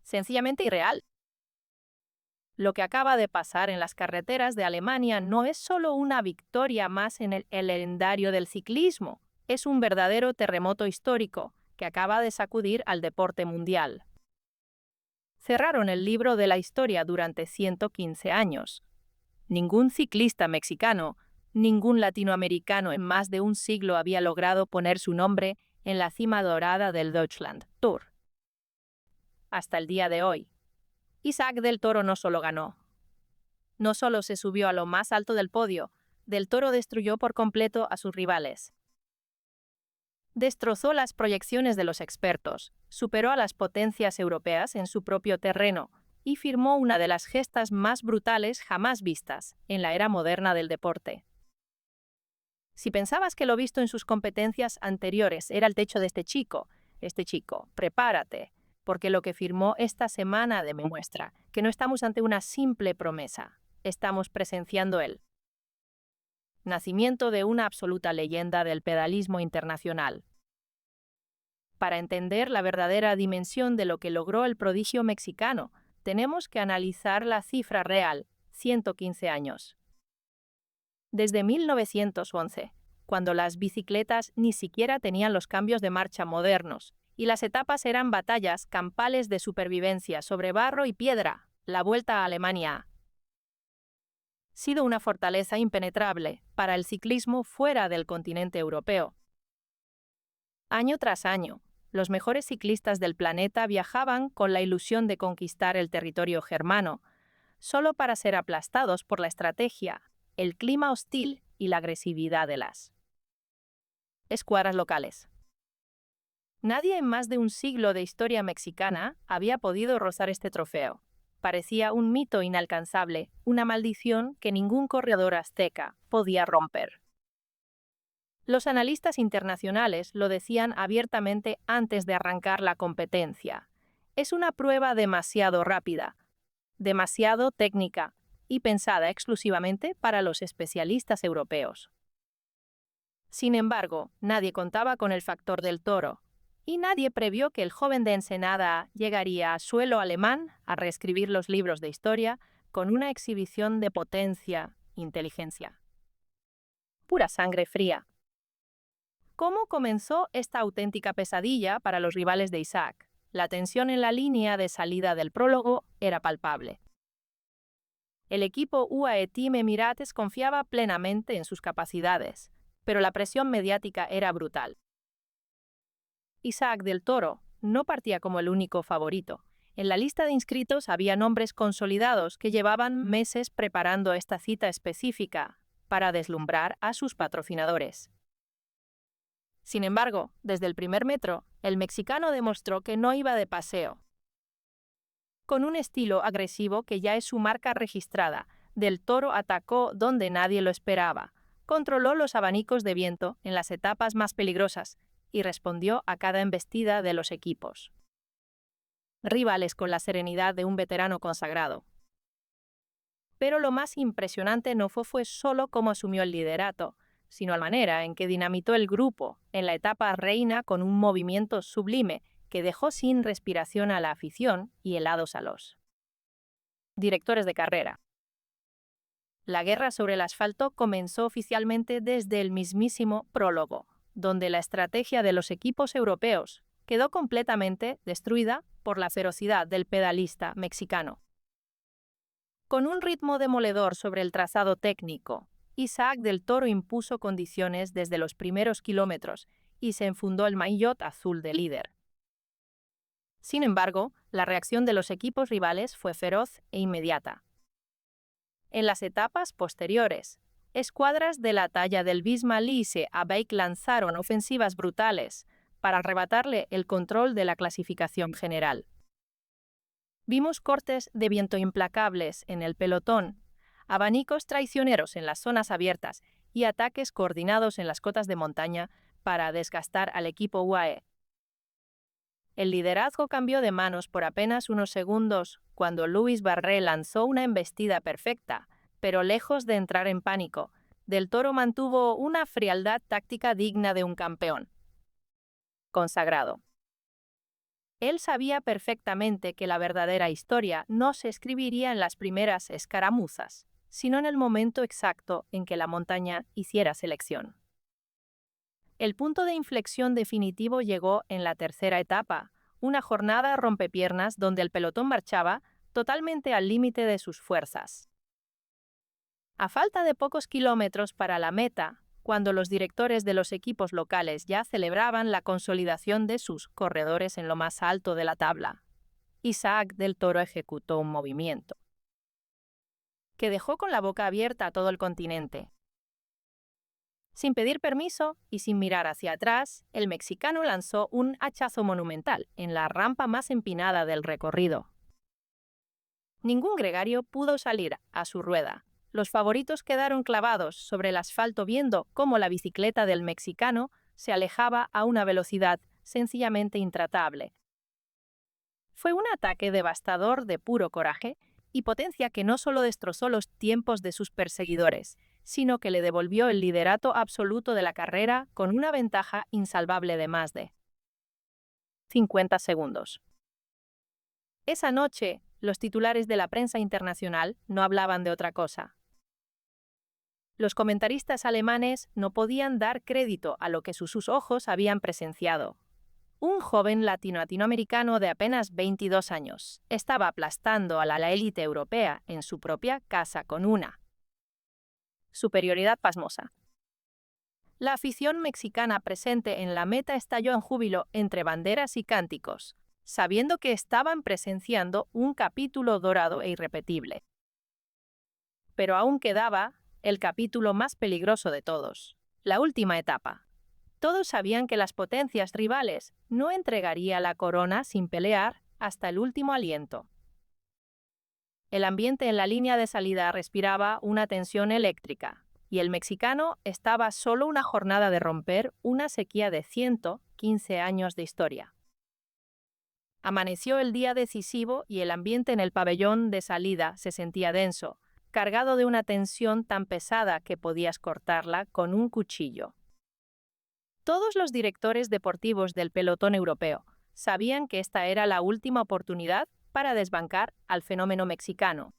sencillamente irreal. Lo que acaba de pasar en las carreteras de Alemania no es solo una victoria más en el calendario del ciclismo, es un verdadero terremoto histórico que acaba de sacudir al deporte mundial. Cerraron el libro de la historia durante 115 años. Ningún ciclista mexicano, ningún latinoamericano en más de un siglo había logrado poner su nombre en la cima dorada del Deutschland Tour. Hasta el día de hoy, Isaac del Toro no solo ganó, no solo se subió a lo más alto del podio, del Toro destruyó por completo a sus rivales. Destrozó las proyecciones de los expertos, superó a las potencias europeas en su propio terreno y firmó una de las gestas más brutales jamás vistas en la era moderna del deporte. Si pensabas que lo visto en sus competencias anteriores era el techo de este chico, prepárate, porque lo que firmó esta semana demuestra que no estamos ante una simple promesa, estamos presenciando el nacimiento de una absoluta leyenda del pedalismo internacional. Para entender la verdadera dimensión de lo que logró el prodigio mexicano, tenemos que analizar la cifra real, 115 años. Desde 1911, cuando las bicicletas ni siquiera tenían los cambios de marcha modernos, y las etapas eran batallas campales de supervivencia sobre barro y piedra, la Vuelta a Alemania ha sido una fortaleza impenetrable para el ciclismo fuera del continente europeo. Año tras año, los mejores ciclistas del planeta viajaban con la ilusión de conquistar el territorio germano, solo para ser aplastados por la estrategia, el clima hostil y la agresividad de las escuadras locales. Nadie en más de un siglo de historia mexicana había podido rozar este trofeo. Parecía un mito inalcanzable, una maldición que ningún corredor azteca podía romper. Los analistas internacionales lo decían abiertamente antes de arrancar la competencia. Es una prueba demasiado rápida, demasiado técnica y pensada exclusivamente para los especialistas europeos. Sin embargo, nadie contaba con el factor del Toro, y nadie previó que el joven de Ensenada llegaría a suelo alemán a reescribir los libros de historia con una exhibición de potencia, inteligencia. Pura sangre fría. ¿Cómo comenzó esta auténtica pesadilla para los rivales de Isaac? La tensión en la línea de salida del prólogo era palpable. El equipo UAE Team Emirates confiaba plenamente en sus capacidades, pero la presión mediática era brutal. Isaac del Toro no partía como el único favorito. En la lista de inscritos había nombres consolidados que llevaban meses preparando esta cita específica para deslumbrar a sus patrocinadores. Sin embargo, desde el primer metro, el mexicano demostró que no iba de paseo. Con un estilo agresivo que ya es su marca registrada, Del Toro atacó donde nadie lo esperaba, controló los abanicos de viento en las etapas más peligrosas y respondió a cada embestida de los equipos rivales con la serenidad de un veterano consagrado. Pero lo más impresionante no fue solo cómo asumió el liderato, sino la manera en que dinamitó el grupo en la etapa reina con un movimiento sublime que dejó sin respiración a la afición y helados a los directores de carrera. La guerra sobre el asfalto comenzó oficialmente desde el mismísimo prólogo, donde la estrategia de los equipos europeos quedó completamente destruida por la ferocidad del pedalista mexicano. Con un ritmo demoledor sobre el trazado técnico, Isaac del Toro impuso condiciones desde los primeros kilómetros y se enfundó el maillot azul de líder. Sin embargo, la reacción de los equipos rivales fue feroz e inmediata. En las etapas posteriores, escuadras de la talla del Visma Lease a Bike lanzaron ofensivas brutales para arrebatarle el control de la clasificación general. Vimos cortes de viento implacables en el pelotón, abanicos traicioneros en las zonas abiertas y ataques coordinados en las cotas de montaña para desgastar al equipo UAE. El liderazgo cambió de manos por apenas unos segundos cuando Luis Barré lanzó una embestida perfecta, pero lejos de entrar en pánico, Del Toro mantuvo una frialdad táctica digna de un campeón consagrado. Él sabía perfectamente que la verdadera historia no se escribiría en las primeras escaramuzas, sino en el momento exacto en que la montaña hiciera selección. El punto de inflexión definitivo llegó en la tercera etapa, una jornada rompepiernas donde el pelotón marchaba totalmente al límite de sus fuerzas. A falta de pocos kilómetros para la meta, cuando los directores de los equipos locales ya celebraban la consolidación de sus corredores en lo más alto de la tabla, Isaac del Toro ejecutó un movimiento que dejó con la boca abierta a todo el continente. Sin pedir permiso y sin mirar hacia atrás, el mexicano lanzó un hachazo monumental en la rampa más empinada del recorrido. Ningún gregario pudo salir a su rueda. Los favoritos quedaron clavados sobre el asfalto viendo cómo la bicicleta del mexicano se alejaba a una velocidad sencillamente intratable. Fue un ataque devastador de puro coraje y potencia que no solo destrozó los tiempos de sus perseguidores, sino que le devolvió el liderato absoluto de la carrera con una ventaja insalvable de más de 50 segundos. Esa noche, los titulares de la prensa internacional no hablaban de otra cosa. Los comentaristas alemanes no podían dar crédito a lo que sus ojos habían presenciado. Un joven latinoamericano de apenas 22 años estaba aplastando a la élite europea en su propia casa con una superioridad pasmosa. La afición mexicana presente en la meta estalló en júbilo entre banderas y cánticos, sabiendo que estaban presenciando un capítulo dorado e irrepetible. Pero aún quedaba el capítulo más peligroso de todos, la última etapa. Todos sabían que las potencias rivales no entregarían la corona sin pelear hasta el último aliento. El ambiente en la línea de salida respiraba una tensión eléctrica, y el mexicano estaba a solo una jornada de romper una sequía de 115 años de historia. Amaneció el día decisivo y el ambiente en el pabellón de salida se sentía denso, cargado de una tensión tan pesada que podías cortarla con un cuchillo. Todos los directores deportivos del pelotón europeo sabían que esta era la última oportunidad para desbancar al fenómeno mexicano.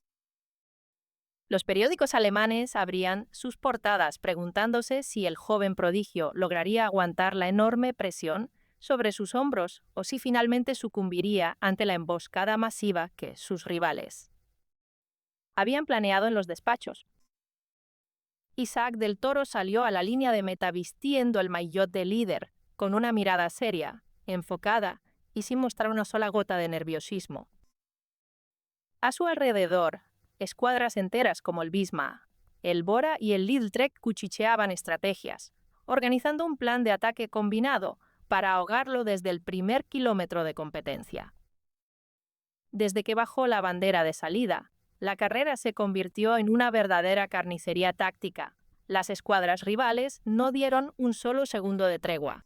Los periódicos alemanes abrían sus portadas preguntándose si el joven prodigio lograría aguantar la enorme presión sobre sus hombros o si finalmente sucumbiría ante la emboscada masiva que sus rivales habían planeado en los despachos. Isaac del Toro salió a la línea de meta vistiendo el maillot de líder, con una mirada seria, enfocada y sin mostrar una sola gota de nerviosismo. A su alrededor, escuadras enteras como el Wismar, el Bora y el Lidl-Trek cuchicheaban estrategias, organizando un plan de ataque combinado para ahogarlo desde el primer kilómetro de competencia. Desde que bajó la bandera de salida, la carrera se convirtió en una verdadera carnicería táctica. Las escuadras rivales no dieron un solo segundo de tregua.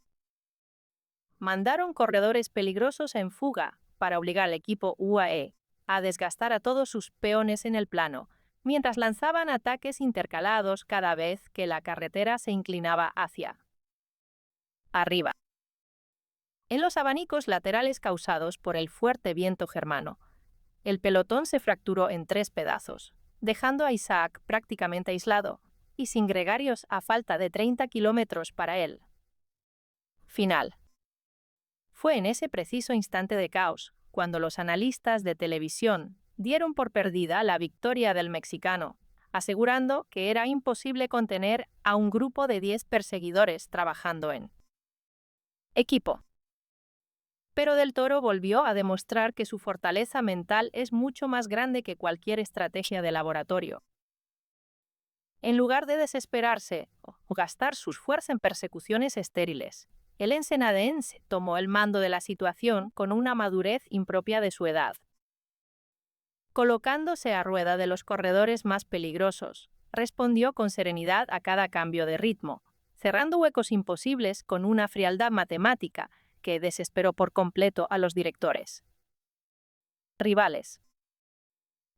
Mandaron corredores peligrosos en fuga para obligar al equipo UAE a desgastar a todos sus peones en el plano, mientras lanzaban ataques intercalados cada vez que la carretera se inclinaba hacia arriba. En los abanicos laterales causados por el fuerte viento germano, el pelotón se fracturó en 3 pedazos, dejando a Isaac prácticamente aislado y sin gregarios a falta de 30 kilómetros para él. Final. Fue en ese preciso instante de caos cuando los analistas de televisión dieron por perdida la victoria del mexicano, asegurando que era imposible contener a un grupo de 10 perseguidores trabajando en equipo. Pero Del Toro volvió a demostrar que su fortaleza mental es mucho más grande que cualquier estrategia de laboratorio. En lugar de desesperarse o gastar sus fuerzas en persecuciones estériles, el ensenadense tomó el mando de la situación con una madurez impropia de su edad. Colocándose a rueda de los corredores más peligrosos, respondió con serenidad a cada cambio de ritmo, cerrando huecos imposibles con una frialdad matemática que desesperó por completo a los directores rivales.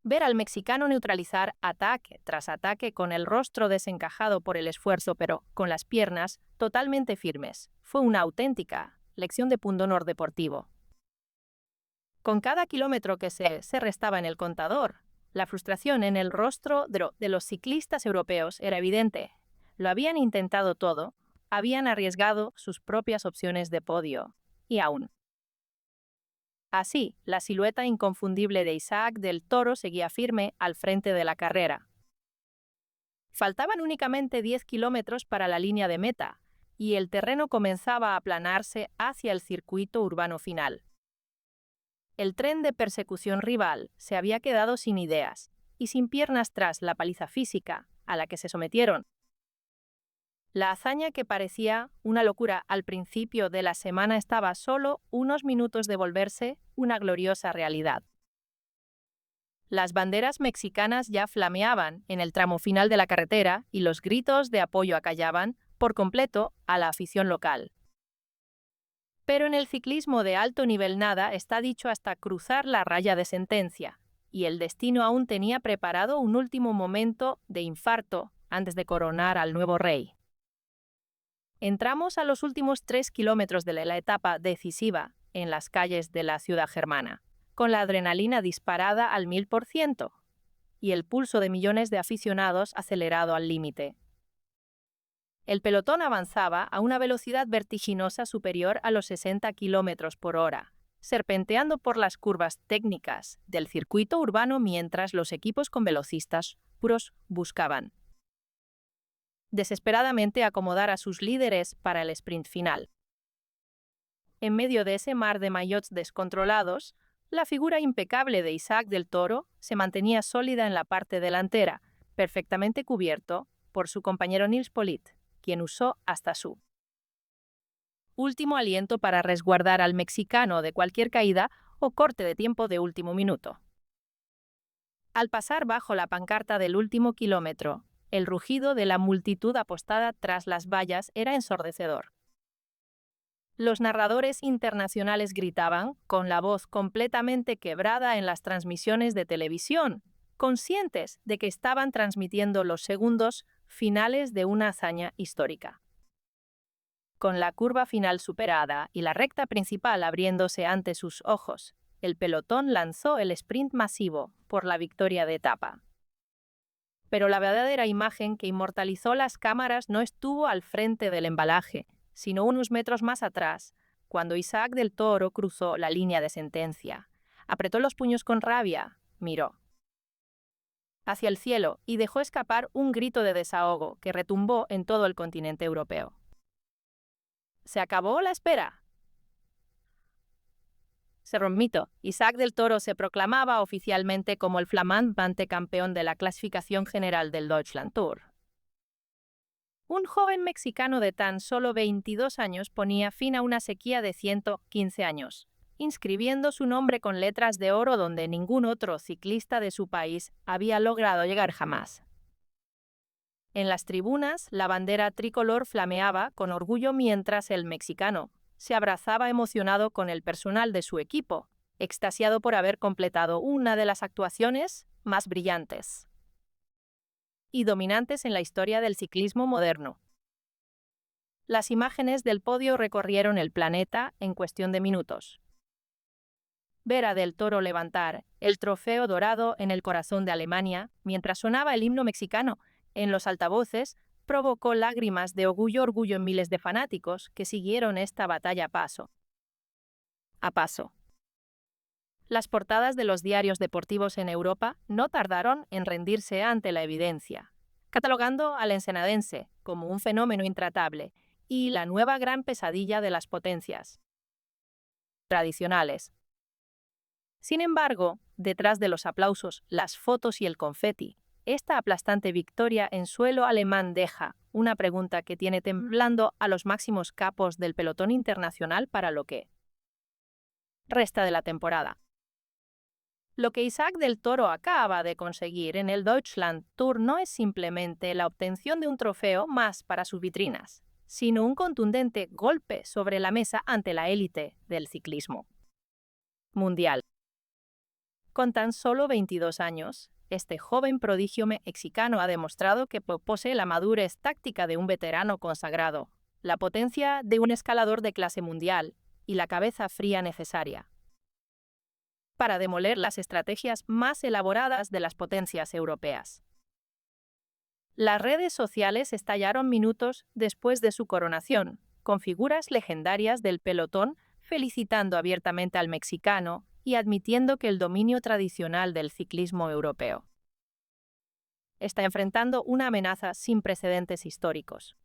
Ver al mexicano neutralizar ataque tras ataque con el rostro desencajado por el esfuerzo pero con las piernas totalmente firmes fue una auténtica lección de pundonor deportivo. Con cada kilómetro que se restaba en el contador, la frustración en el rostro de los ciclistas europeos era evidente. Lo habían intentado todo, habían arriesgado sus propias opciones de podio. Y aún. Así, la silueta inconfundible de Isaac del Toro seguía firme al frente de la carrera. Faltaban únicamente 10 kilómetros para la línea de meta, y el terreno comenzaba a aplanarse hacia el circuito urbano final. El tren de persecución rival se había quedado sin ideas y sin piernas tras la paliza física a la que se sometieron. La hazaña que parecía una locura al principio de la semana estaba a solo unos minutos de volverse una gloriosa realidad. Las banderas mexicanas ya flameaban en el tramo final de la carretera y los gritos de apoyo acallaban por completo a la afición local. Pero en el ciclismo de alto nivel nada está dicho hasta cruzar la raya de sentencia, y el destino aún tenía preparado un último momento de infarto antes de coronar al nuevo rey. Entramos a los últimos 3 kilómetros de la etapa decisiva en las calles de la ciudad germana, con la adrenalina disparada al 1000% y el pulso de millones de aficionados acelerado al límite. El pelotón avanzaba a una velocidad vertiginosa superior a los 60 km por hora, serpenteando por las curvas técnicas del circuito urbano mientras los equipos con velocistas puros buscaban desesperadamente acomodar a sus líderes para el sprint final. En medio de ese mar de maillots descontrolados, la figura impecable de Isaac del Toro se mantenía sólida en la parte delantera, perfectamente cubierto por su compañero Nils Politt, quien usó hasta su último aliento para resguardar al mexicano de cualquier caída o corte de tiempo de último minuto. Al pasar bajo la pancarta del último kilómetro, el rugido de la multitud apostada tras las vallas era ensordecedor. Los narradores internacionales gritaban, con la voz completamente quebrada en las transmisiones de televisión, conscientes de que estaban transmitiendo los segundos finales de una hazaña histórica. Con la curva final superada y la recta principal abriéndose ante sus ojos, el pelotón lanzó el sprint masivo por la victoria de etapa. Pero la verdadera imagen que inmortalizó las cámaras no estuvo al frente del embalaje, sino unos metros más atrás, cuando Isaac del Toro cruzó la línea de sentencia. Apretó los puños con rabia, miró hacia el cielo y dejó escapar un grito de desahogo que retumbó en todo el continente europeo. ¿Se acabó la espera? Se rompió. Isaac del Toro se proclamaba oficialmente como el flamante campeón de la clasificación general del Deutschland Tour. Un joven mexicano de tan solo 22 años ponía fin a una sequía de 115 años, inscribiendo su nombre con letras de oro donde ningún otro ciclista de su país había logrado llegar jamás. En las tribunas, la bandera tricolor flameaba con orgullo mientras el mexicano se abrazaba emocionado con el personal de su equipo, extasiado por haber completado una de las actuaciones más brillantes y dominantes en la historia del ciclismo moderno. Las imágenes del podio recorrieron el planeta en cuestión de minutos. Ver a Del Toro levantar el trofeo dorado en el corazón de Alemania mientras sonaba el himno mexicano en los altavoces provocó lágrimas de orgullo en miles de fanáticos que siguieron esta batalla paso a paso. Las portadas de los diarios deportivos en Europa no tardaron en rendirse ante la evidencia, catalogando al ensenadense como un fenómeno intratable y la nueva gran pesadilla de las potencias tradicionales. Sin embargo, detrás de los aplausos, las fotos y el confeti, esta aplastante victoria en suelo alemán deja una pregunta que tiene temblando a los máximos capos del pelotón internacional para lo que resta de la temporada. Lo que Isaac del Toro acaba de conseguir en el Deutschland Tour no es simplemente la obtención de un trofeo más para sus vitrinas, sino un contundente golpe sobre la mesa ante la élite del ciclismo mundial. Con tan solo 22 años, este joven prodigio mexicano ha demostrado que posee la madurez táctica de un veterano consagrado, la potencia de un escalador de clase mundial y la cabeza fría necesaria para demoler las estrategias más elaboradas de las potencias europeas. Las redes sociales estallaron minutos después de su coronación, con figuras legendarias del pelotón felicitando abiertamente al mexicano y admitiendo que el dominio tradicional del ciclismo europeo está enfrentando una amenaza sin precedentes históricos.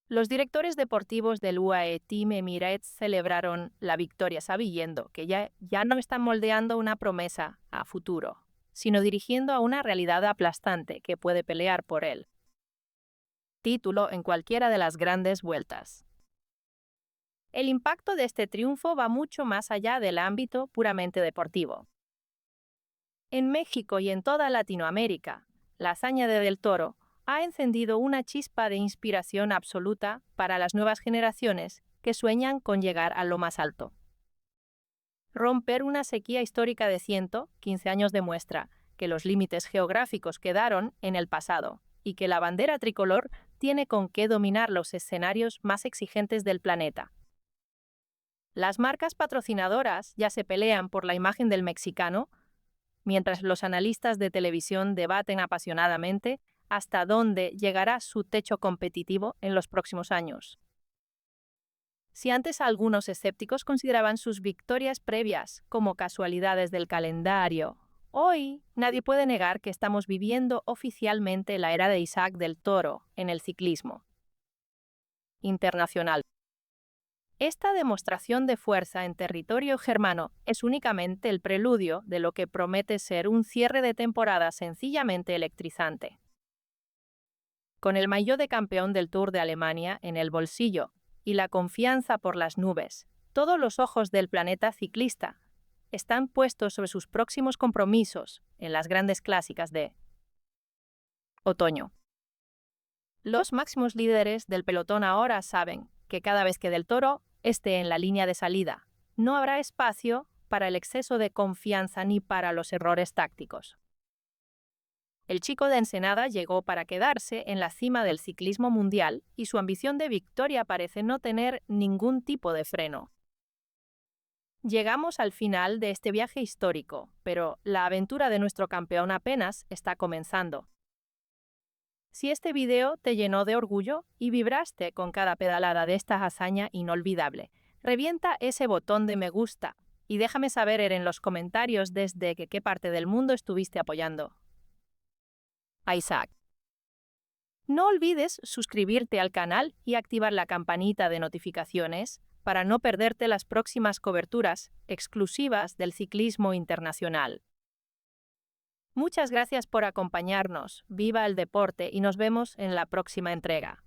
Los directores deportivos del UAE Team Emirates celebraron la victoria sabiendo que ya no están moldeando una promesa a futuro, sino dirigiendo a una realidad aplastante que puede pelear por el título en cualquiera de las grandes vueltas. El impacto de este triunfo va mucho más allá del ámbito puramente deportivo. En México y en toda Latinoamérica, la hazaña de Del Toro ha encendido una chispa de inspiración absoluta para las nuevas generaciones que sueñan con llegar a lo más alto. Romper una sequía histórica de 115 años demuestra que los límites geográficos quedaron en el pasado y que la bandera tricolor tiene con qué dominar los escenarios más exigentes del planeta. Las marcas patrocinadoras ya se pelean por la imagen del mexicano, mientras los analistas de televisión debaten apasionadamente hasta dónde llegará su techo competitivo en los próximos años. Si antes algunos escépticos consideraban sus victorias previas como casualidades del calendario, hoy nadie puede negar que estamos viviendo oficialmente la era de Isaac del Toro en el ciclismo internacional. Esta demostración de fuerza en territorio germano es únicamente el preludio de lo que promete ser un cierre de temporada sencillamente electrizante. Con el maillot de campeón del Tour de Alemania en el bolsillo y la confianza por las nubes, todos los ojos del planeta ciclista están puestos sobre sus próximos compromisos en las grandes clásicas de otoño. Los máximos líderes del pelotón ahora saben que cada vez que Del Toro esté en la línea de salida, no habrá espacio para el exceso de confianza ni para los errores tácticos. El chico de Ensenada llegó para quedarse en la cima del ciclismo mundial y su ambición de victoria parece no tener ningún tipo de freno. Llegamos al final de este viaje histórico, pero la aventura de nuestro campeón apenas está comenzando. Si este video te llenó de orgullo y vibraste con cada pedalada de esta hazaña inolvidable, revienta ese botón de me gusta y déjame saber en los comentarios desde qué parte del mundo estuviste apoyando a Isaac. No olvides suscribirte al canal y activar la campanita de notificaciones para no perderte las próximas coberturas exclusivas del ciclismo internacional. Muchas gracias por acompañarnos, viva el deporte y nos vemos en la próxima entrega.